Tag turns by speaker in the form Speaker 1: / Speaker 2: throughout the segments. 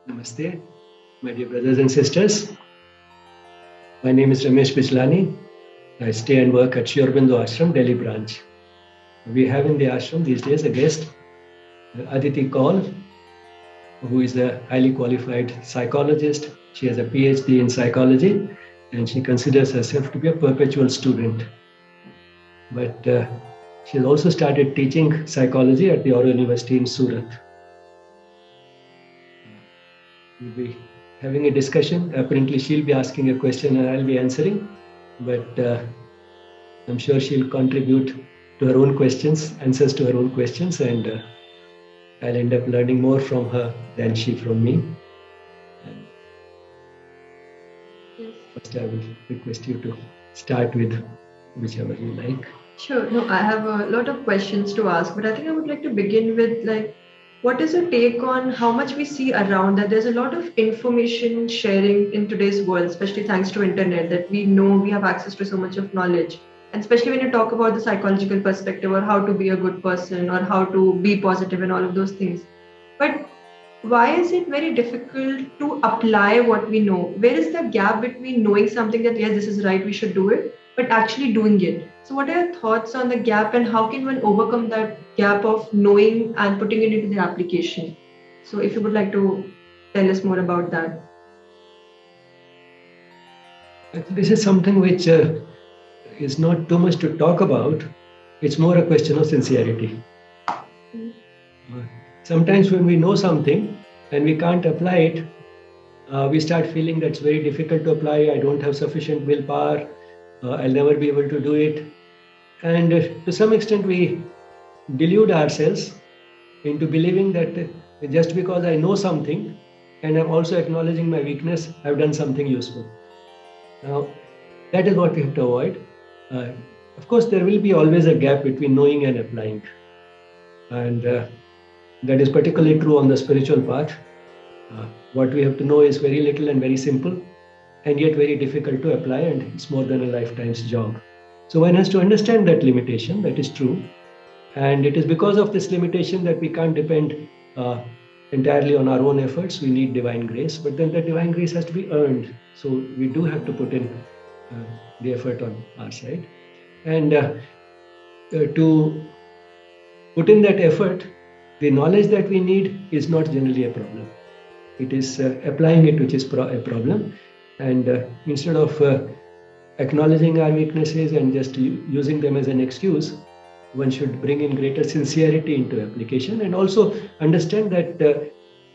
Speaker 1: Namaste, my dear brothers and sisters. My name is Ramesh Bijlani. I stay and work at Sri Aurobindo Ashram, Delhi branch. We have in the ashram these days a guest, Aditi Kaul, who is a highly qualified psychologist. She has a PhD in psychology and she considers herself to be a perpetual student. But she has also started teaching psychology at the Auro University in Surat. We'll be having a discussion. Apparently, she'll be asking a question and I'll be answering. But I'm sure she'll contribute to her own questions, answers to her own questions, and I'll end up learning more from her than she from me. First, I will request you to start with whichever you like.
Speaker 2: Sure. No, I have a lot of questions to ask, but I think I would like to begin with what is your take on how much we see around that there's a lot of information sharing in today's world, especially thanks to internet, that we know we have access to so much of knowledge. And especially when you talk about the psychological perspective or how to be a good person or how to be positive and all of those things. But why is it very difficult to apply what we know? Where is the gap between knowing something that, yes, this is right, we should do it, but actually doing it? So, what are your thoughts on the gap and how can one overcome that gap of knowing and putting it into the application? So, if you would like to tell us more about that.
Speaker 1: This is something which is not too much to talk about. It's more a question of sincerity. Sometimes when we know something and we can't apply it, we start feeling that's very difficult to apply. I don't have sufficient willpower. I'll never be able to do it. And to some extent, we delude ourselves into believing that just because I know something and I'm also acknowledging my weakness, I've done something useful. Now, that is what we have to avoid. Of course, there will be always a gap between knowing and applying. And that is particularly true on the spiritual path. What we have to know is very little and very simple, and yet very difficult to apply, and it's more than a lifetime's job. So one has to understand that limitation, that is true. And it is because of this limitation that we can't depend entirely on our own efforts. We need divine grace, but then that divine grace has to be earned. So we do have to put in the effort on our side. And to put in that effort, the knowledge that we need is not generally a problem. It is applying it which is a problem. And instead of acknowledging our weaknesses and just using them as an excuse, one should bring in greater sincerity into application and also understand that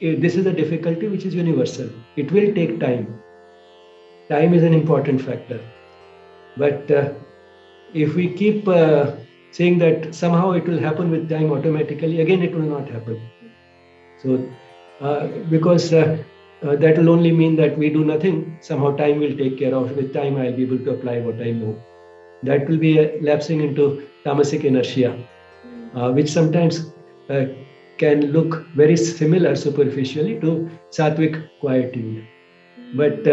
Speaker 1: this is a difficulty which is universal. It will take time. Time is an important factor. But if we keep saying that somehow it will happen with time automatically, again it will not happen. So because that will only mean that we do nothing, somehow time will take care of it. With time I'll be able to apply what I know. That will be lapsing into tamasic inertia, which sometimes can look very similar superficially to sattvic quietude. But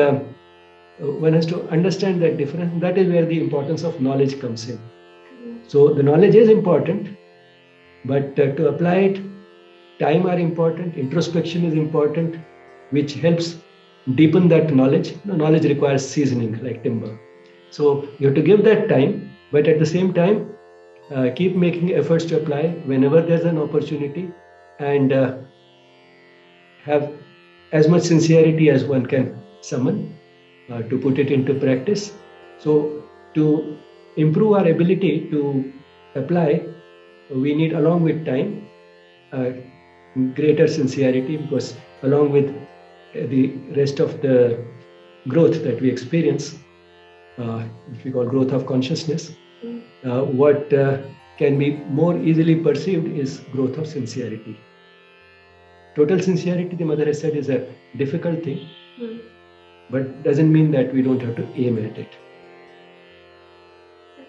Speaker 1: one has to understand that difference. That is where the importance of knowledge comes in. So the knowledge is important, but to apply it, time are important, introspection is important, which helps deepen that knowledge. Knowledge requires seasoning like timber. So you have to give that time, but at the same time, keep making efforts to apply whenever there's an opportunity and have as much sincerity as one can summon to put it into practice. So to improve our ability to apply, we need, along with time, greater sincerity, because along with the rest of the growth that we experience, which we call growth of consciousness, what can be more easily perceived is growth of sincerity. Total sincerity, the mother has said, is a difficult thing, but doesn't mean that we don't have to aim at it.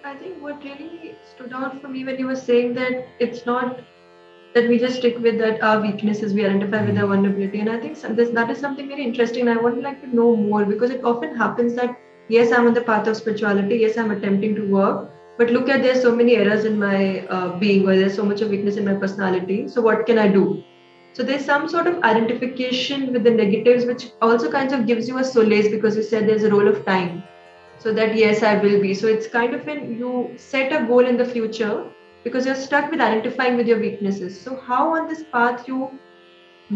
Speaker 2: I think what really stood out for me when you were saying that it's not that we just stick with that our weaknesses, we identify with our vulnerability. And I think that is something very interesting. And I would like to know more, because it often happens that, yes, I'm on the path of spirituality. Yes, I'm attempting to work. But look at, there's so many errors in my being, or there's so much of weakness in my personality. So what can I do? So there's some sort of identification with the negatives, which also kind of gives you a solace because you said there's a role of time. So that yes, I will be. So it's kind of when you set a goal in the future because you're stuck with identifying with your weaknesses. So how on this path you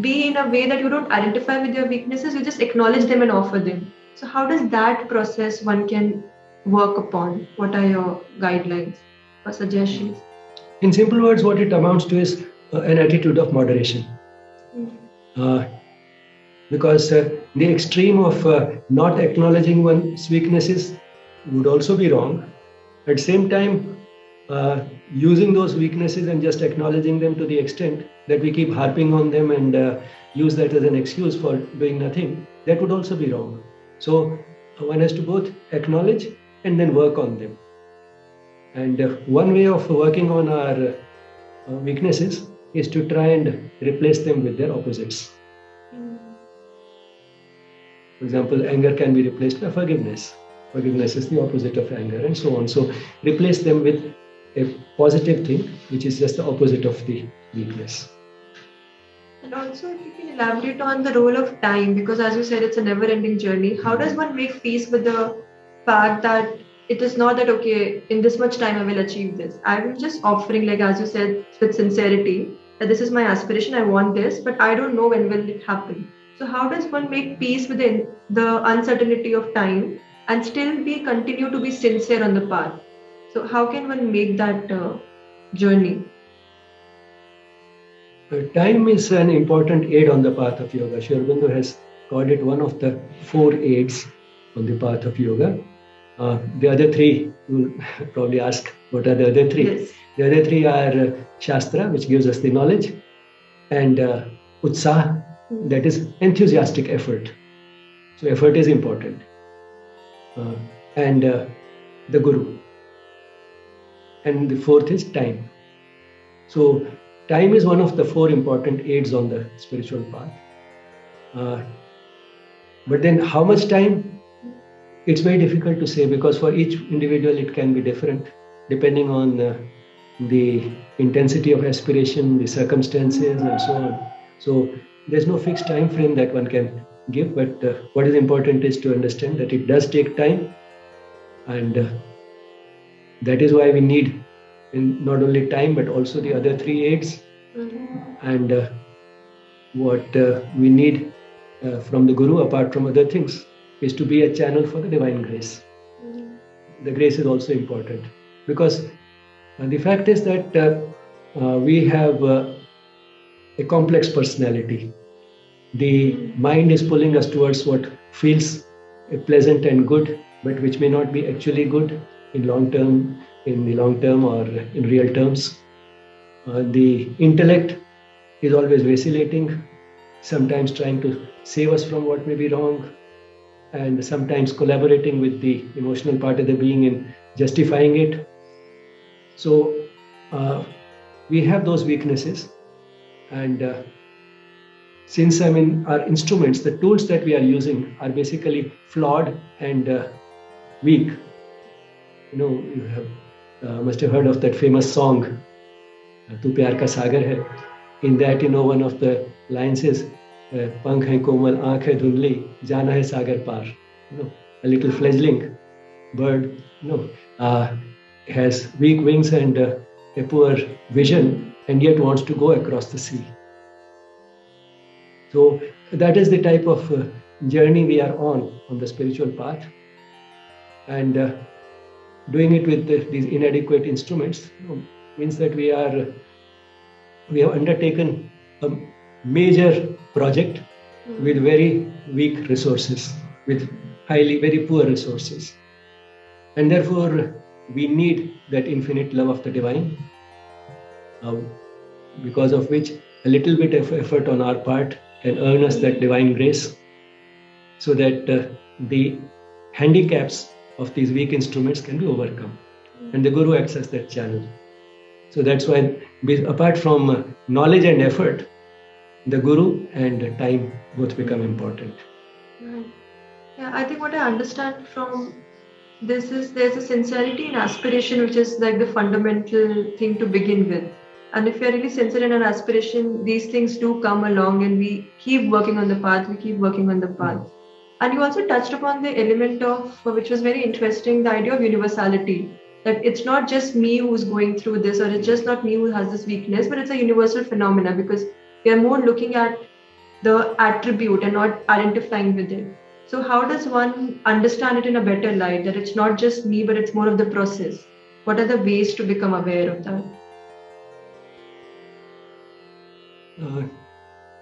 Speaker 2: be in a way that you don't identify with your weaknesses, you just acknowledge them and offer them. So how does that process one can work upon? What are your guidelines or suggestions?
Speaker 1: In simple words, what it amounts to is an attitude of moderation. Because the extreme of not acknowledging one's weaknesses would also be wrong. At the same time, using those weaknesses and just acknowledging them to the extent that we keep harping on them and use that as an excuse for doing nothing, that would also be wrong. So one has to both acknowledge and then work on them. And one way of working on our weaknesses is to try and replace them with their opposites. For example, anger can be replaced by forgiveness. Forgiveness is the opposite of anger, and so on. So replace them with a positive thing, which is just the opposite of the weakness.
Speaker 2: And also, if you can elaborate on the role of time, because as you said, it's a never-ending journey. How does one make peace with the fact that it is not that, okay, in this much time I will achieve this? I'm just offering, like as you said, with sincerity, that this is my aspiration, I want this, but I don't know when will it happen. So how does one make peace within the uncertainty of time and still continue to be sincere on the path? So how can one make that journey?
Speaker 1: Time is an important aid on the path of yoga. Sri Aurobindo has called it one of the 4 aids on the path of yoga. The other 3, you'll probably ask, what are the other 3?
Speaker 2: Yes.
Speaker 1: The other 3 are Shastra, which gives us the knowledge, and Utsah, that is enthusiastic effort. So effort is important. And the Guru. And the 4th is time. So time is one of the 4 important aids on the spiritual path. But then how much time? It's very difficult to say, because for each individual it can be different depending on the intensity of aspiration, the circumstances, and so on. So there's no fixed time frame that one can give, but what is important is to understand that it does take time, and that is why we need not only time but also the other 3 aids. And what we need from the Guru, apart from other things, is to be a channel for the divine grace. The grace is also important, because the fact is that we have a complex personality. The mind is pulling us towards what feels pleasant and good, but which may not be actually good in the long term or in real terms. The intellect is always vacillating, sometimes trying to save us from what may be wrong, and sometimes collaborating with the emotional part of the being in justifying it. So we have those weaknesses, and since our instruments, the tools that we are using are basically flawed and weak. You must have heard of that famous song, Tu Pyar Ka Sagar Hai. In that, one of the lines is, Pankh hai komal, aankh hai dhundli, jana hai sagar par. A little fledgling bird, has weak wings and a poor vision, and yet wants to go across the sea. So that is the type of journey we are on the spiritual path, and doing it with these inadequate instruments means that we have undertaken a major project with very weak resources, with very poor resources, and therefore we need that infinite love of the divine, because of which a little bit of effort on our part can earn us that divine grace, so that the handicaps of these weak instruments can be overcome, and the Guru acts as that channel. So that's why, apart from knowledge and effort, the Guru and time both become important.
Speaker 2: Yeah, I think what I understand from this is there's a sincerity and aspiration, which is like the fundamental thing to begin with. And if we are really sincere in our aspiration, these things do come along and we keep working on the path, we keep working on the path. And you also touched upon the element of, which was very interesting, the idea of universality. That it's not just me who's going through this, or it's just not me who has this weakness, but it's a universal phenomena because we are more looking at the attribute and not identifying with it. So, how does one understand it in a better light that it's not just me, but it's more of the process? What are the ways to become aware of that?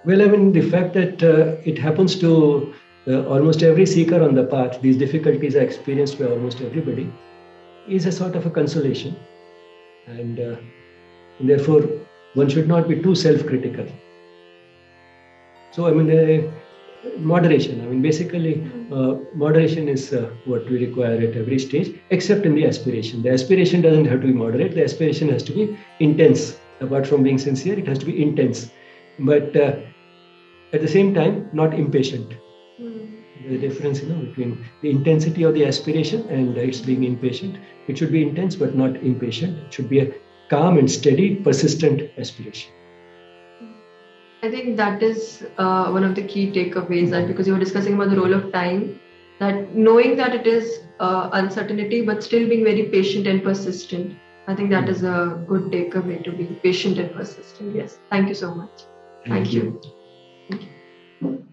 Speaker 1: Well, I mean, the fact that it happens to almost every seeker on the path, these difficulties are experienced by almost everybody, is a sort of a consolation. And therefore, one should not be too self-critical. So, I mean, moderation. I mean, basically, moderation is what we require at every stage, except in the aspiration. The aspiration doesn't have to be moderate. The aspiration has to be intense. Apart from being sincere, it has to be intense. But at the same time, not impatient. The difference, between the intensity of the aspiration and its being impatient. It should be intense, but not impatient. It should be a calm and steady, persistent aspiration.
Speaker 2: I think that is one of the key takeaways, that because you were discussing about the role of time, that knowing that it is uncertainty, but still being very patient and persistent. I think that is a good takeaway, to be patient and persistent. Yes. Thank you so much. Thank you. Thank you.